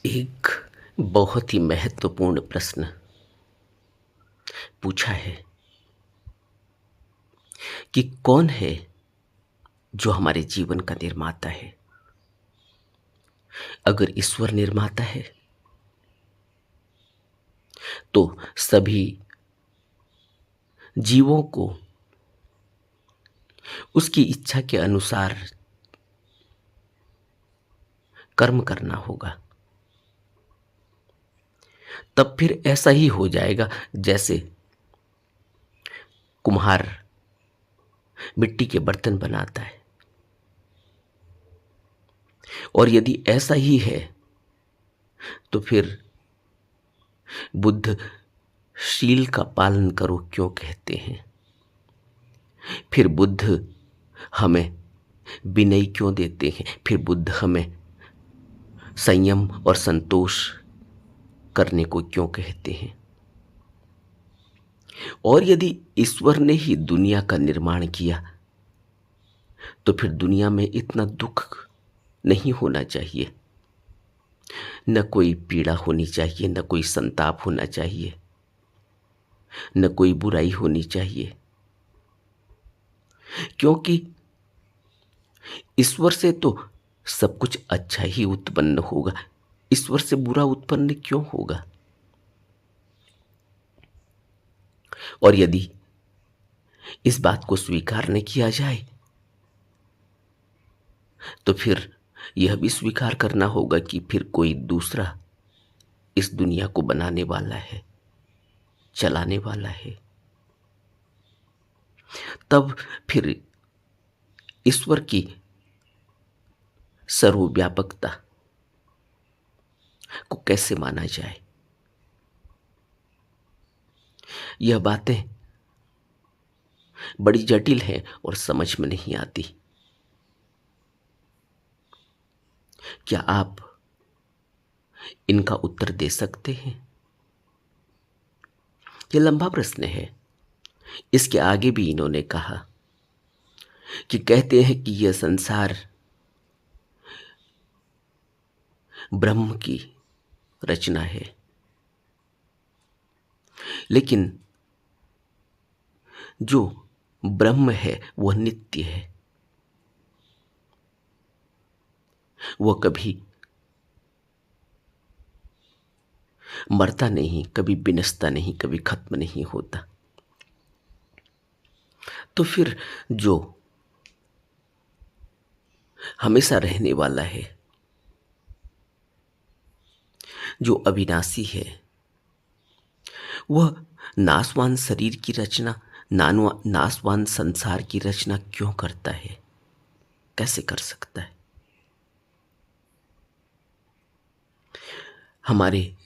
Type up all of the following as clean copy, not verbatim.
एक बहुत ही महत्वपूर्ण प्रश्न पूछा है कि कौन है जो हमारे जीवन का निर्माता है। अगर ईश्वर निर्माता है तो सभी जीवों को उसकी इच्छा के अनुसार कर्म करना होगा। तब फिर ऐसा ही हो जाएगा जैसे कुम्हार मिट्टी के बर्तन बनाता है। और यदि ऐसा ही है तो फिर बुद्ध शील का पालन करो क्यों कहते हैं। फिर बुद्ध हमें विनय क्यों देते हैं। फिर बुद्ध हमें संयम और संतोष करने को क्यों कहते हैं। और यदि ईश्वर ने ही दुनिया का निर्माण किया तो फिर दुनिया में इतना दुख नहीं होना चाहिए, न कोई पीड़ा होनी चाहिए, न कोई संताप होना चाहिए, न कोई बुराई होनी चाहिए। क्योंकि ईश्वर से तो सब कुछ अच्छा ही उत्पन्न होगा। ईश्वर से बुरा उत्पन्न क्यों होगा। और यदि इस बात को स्वीकार न किया जाए तो फिर यह भी स्वीकार करना होगा कि फिर कोई दूसरा इस दुनिया को बनाने वाला है, चलाने वाला है। तब फिर ईश्वर की सर्वव्यापकता को कैसे माना जाए। यह बातें बड़ी जटिल हैं और समझ में नहीं आती। क्या आप इनका उत्तर दे सकते हैं। यह लंबा प्रश्न है। इसके आगे भी इन्होंने कहा कि कहते हैं कि यह संसार ब्रह्म की रचना है, लेकिन जो ब्रह्म है वह नित्य है। वह कभी मरता नहीं, कभी विनष्टा नहीं, कभी खत्म नहीं होता। तो फिर जो हमेशा रहने वाला है, जो अविनाशी है, वह नाशवान शरीर की रचना, नाशवान संसार की रचना क्यों करता है, कैसे कर सकता है। हमारे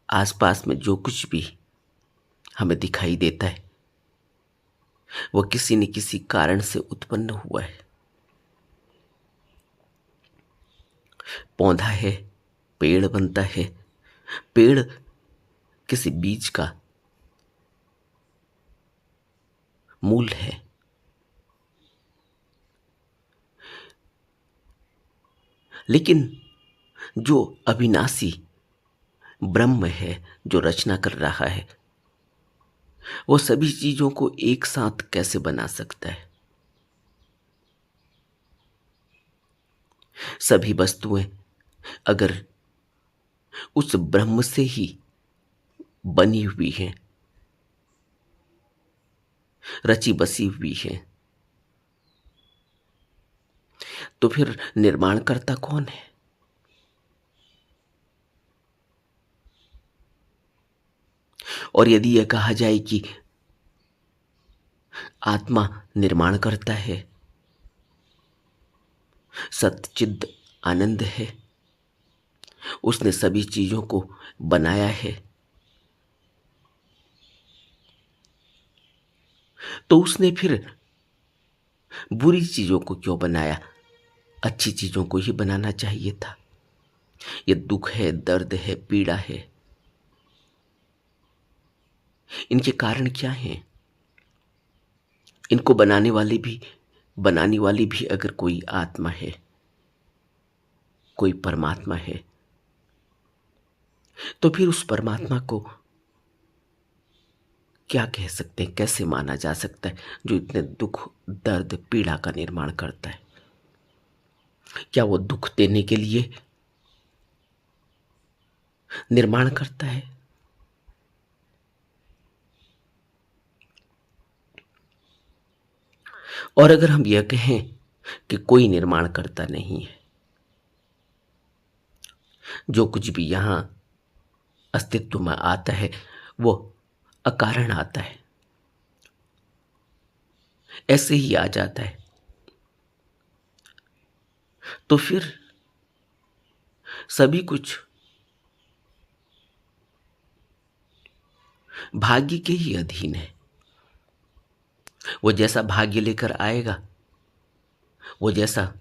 आसपास में जो कुछ भी हमें दिखाई देता है वह किसी न किसी कारण से उत्पन्न हुआ है। पौधा है, पेड़ बनता है। पेड़ किसी बीज का मूल है। लेकिन जो अविनाशी ब्रह्म है, जो रचना कर रहा है, वो सभी चीजों को एक साथ कैसे बना सकता है। सभी वस्तुएं अगर उस ब्रह्म से ही बनी हुई हैं, रची बसी हुई हैं, तो फिर निर्माणकर्ता कौन है। और यदि यह कहा जाए कि आत्मा निर्माण करता है, सच्चिद आनंद है, उसने सभी चीजों को बनाया है, तो उसने फिर बुरी चीजों को क्यों बनाया। अच्छी चीजों को ही बनाना चाहिए था। ये दुख है, दर्द है, पीड़ा है, इनके कारण क्या हैं। इनको बनाने वाली भी अगर कोई आत्मा है, कोई परमात्मा है, तो फिर उस परमात्मा को क्या कह सकते हैं, कैसे माना जा सकता है जो इतने दुख, दर्द, पीड़ा का निर्माण करता है? क्या वो दुख देने के लिए निर्माण करता है? और अगर हम यह कहें कि कोई निर्माण करता नहीं है, जो कुछ भी यहां अस्तित्व में आता है वो अकारण आता है, ऐसे ही आ जाता है, तो फिर सभी कुछ भाग्य के ही अधीन है। वो जैसा भाग्य लेकर आएगा, वो जैसा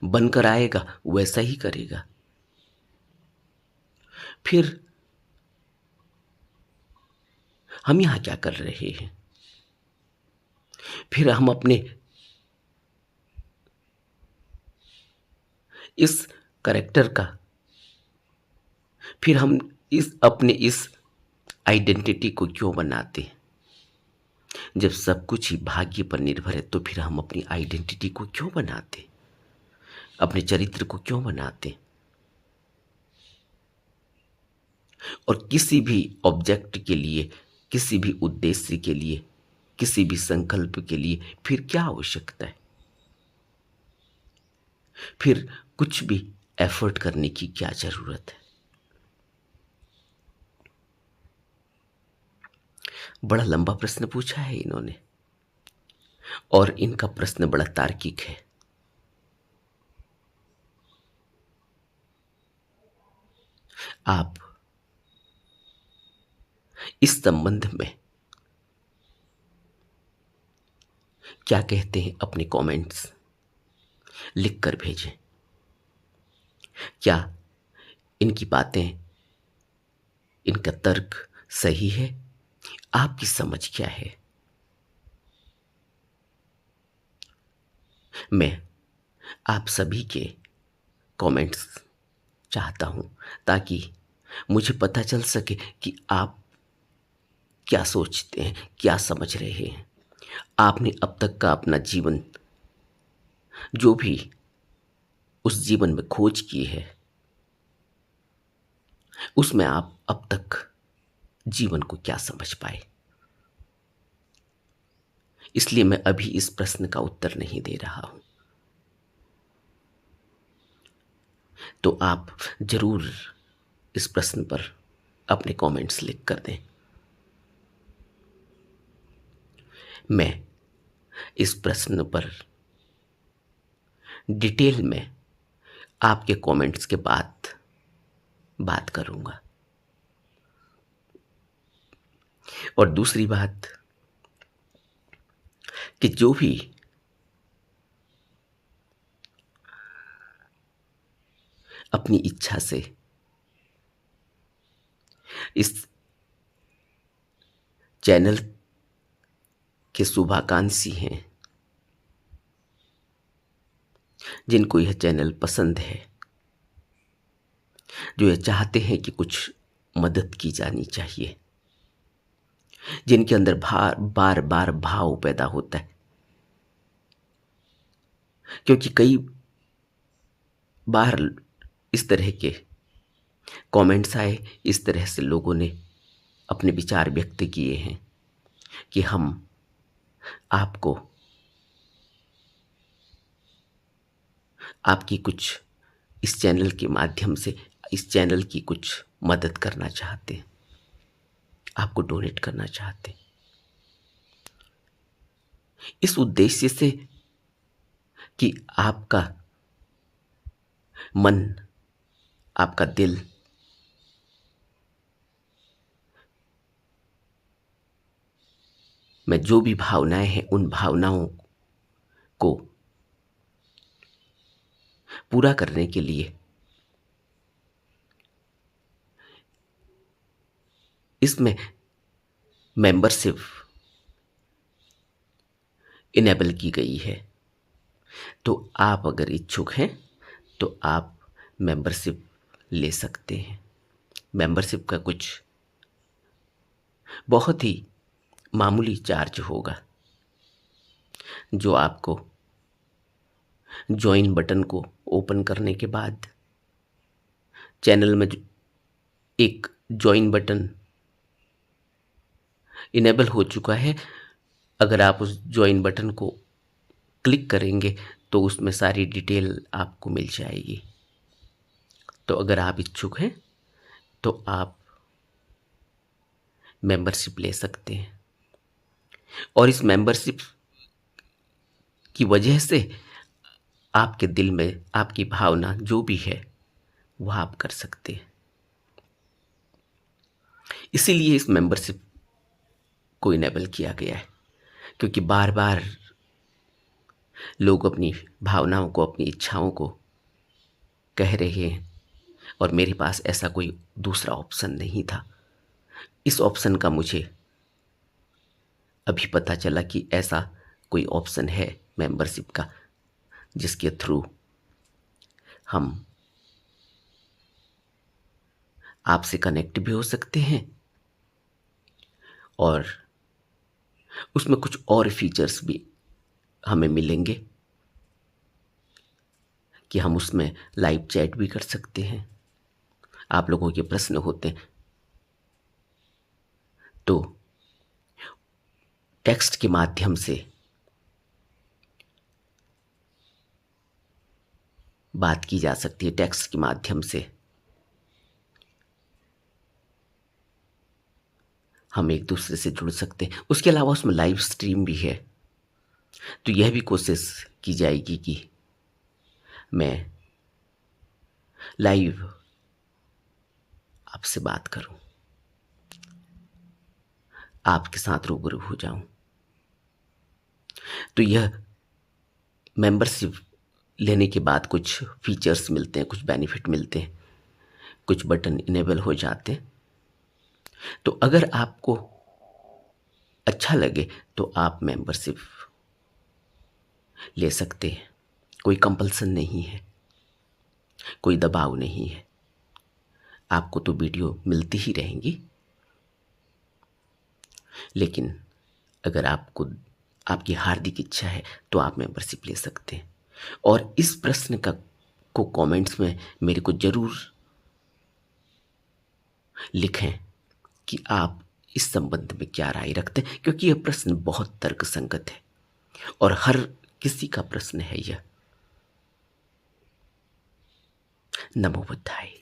बनकर आएगा, वैसा ही करेगा। फिर हम यहां क्या कर रहे हैं? फिर हम अपने इस करेक्टर का, फिर हम इस आइडेंटिटी को क्यों बनाते हैं? जब सब कुछ ही भाग्य पर निर्भर है, तो फिर हम अपनी आइडेंटिटी को क्यों बनाते? अपने चरित्र को क्यों बनाते? और किसी भी ऑब्जेक्ट के लिए, किसी भी उद्देश्य के लिए, किसी भी संकल्प के लिए फिर क्या आवश्यकता है? फिर कुछ भी एफर्ट करने की क्या जरूरत है? बड़ा लंबा प्रश्न पूछा है इन्होंने, और इनका प्रश्न बड़ा तार्किक है। आप इस संबंध में क्या कहते हैं? अपने कमेंट्स लिख कर भेजें। क्या इनकी बातें, इनका तर्क सही है? आपकी समझ क्या है? मैं आप सभी के कमेंट्स चाहता हूं, ताकि मुझे पता चल सके कि आप क्या सोचते हैं, क्या समझ रहे हैं। आपने अब तक का अपना जीवन, जो भी उस जीवन में खोज की है, उसमें आप अब तक जीवन को क्या समझ पाए? इसलिए मैं अभी इस प्रश्न का उत्तर नहीं दे रहा हूं। तो आप जरूर इस प्रश्न पर अपने कमेंट्स लिख कर दें। मैं इस प्रश्न पर डिटेल में आपके कमेंट्स के बाद बात करूंगा। और दूसरी बात कि जो भी अपनी इच्छा से इस चैनल के शुभाकांक्षी हैं, जिनको यह चैनल पसंद है, जो ये चाहते हैं कि कुछ मदद की जानी चाहिए, जिनके अंदर बार बार भाव पैदा होता है, क्योंकि कई बार इस तरह के कमेंट्स आए, इस तरह से लोगों ने अपने विचार व्यक्त किए हैं कि हम आपको, आपकी कुछ इस चैनल के माध्यम से, इस चैनल की कुछ मदद करना चाहते हैं, आपको डोनेट करना चाहते हैं, इस उद्देश्य से कि आपका मन, आपका दिल में जो भी भावनाएं हैं, उन भावनाओं को पूरा करने के लिए इसमें मेंबरशिप इनेबल की गई है। तो आप अगर इच्छुक हैं तो आप मेंबरशिप ले सकते हैं। मेंबरशिप का कुछ बहुत ही मामूली चार्ज होगा, जो आपको ज्वाइन बटन को ओपन करने के बाद चैनल में एक ज्वाइन बटन इनेबल हो चुका है। अगर आप उस ज्वाइन बटन को क्लिक करेंगे तो उसमें सारी डिटेल आपको मिल जाएगी। तो अगर आप इच्छुक हैं तो आप मेंबरशिप ले सकते हैं, और इस मेंबरशिप की वजह से आपके दिल में आपकी भावना जो भी है वह आप कर सकते हैं। इसीलिए इस मेंबरशिप को इनेबल किया गया है, क्योंकि बार बार लोग अपनी भावनाओं को, अपनी इच्छाओं को कह रहे हैं, और मेरे पास ऐसा कोई दूसरा ऑप्शन नहीं था। इस ऑप्शन का मुझे अभी पता चला कि ऐसा कोई ऑप्शन है मेंबरशिप का, जिसके थ्रू हम आपसे कनेक्ट भी हो सकते हैं, और उसमें कुछ और फीचर्स भी हमें मिलेंगे कि हम उसमें लाइव चैट भी कर सकते हैं। आप लोगों के प्रश्न होते हैं तो टेक्स्ट के माध्यम से बात की जा सकती है, टेक्स्ट के माध्यम से हम एक दूसरे से जुड़ सकते हैं। उसके अलावा उसमें लाइव स्ट्रीम भी है, तो यह भी कोशिश की जाएगी कि मैं लाइव आपसे बात करूं, आपके साथ रूबरू हो जाऊं। तो यह मेंबरशिप लेने के बाद कुछ फीचर्स मिलते हैं, कुछ बेनिफिट मिलते हैं, कुछ बटन इनेबल हो जाते हैं। तो अगर आपको अच्छा लगे तो आप मेंबरशिप ले सकते हैं। कोई कंपल्सन नहीं है, कोई दबाव नहीं है। आपको तो वीडियो मिलती ही रहेंगी, लेकिन अगर आपको आपकी हार्दिक इच्छा है तो आप मेंबरशिप ले सकते हैं। और इस प्रश्न को कमेंट्स में मेरे को ज़रूर लिखें कि आप इस संबंध में क्या राय रखते हैं, क्योंकि यह प्रश्न बहुत तर्कसंगत है और हर किसी का प्रश्न है यह। नमो बुद्धाय।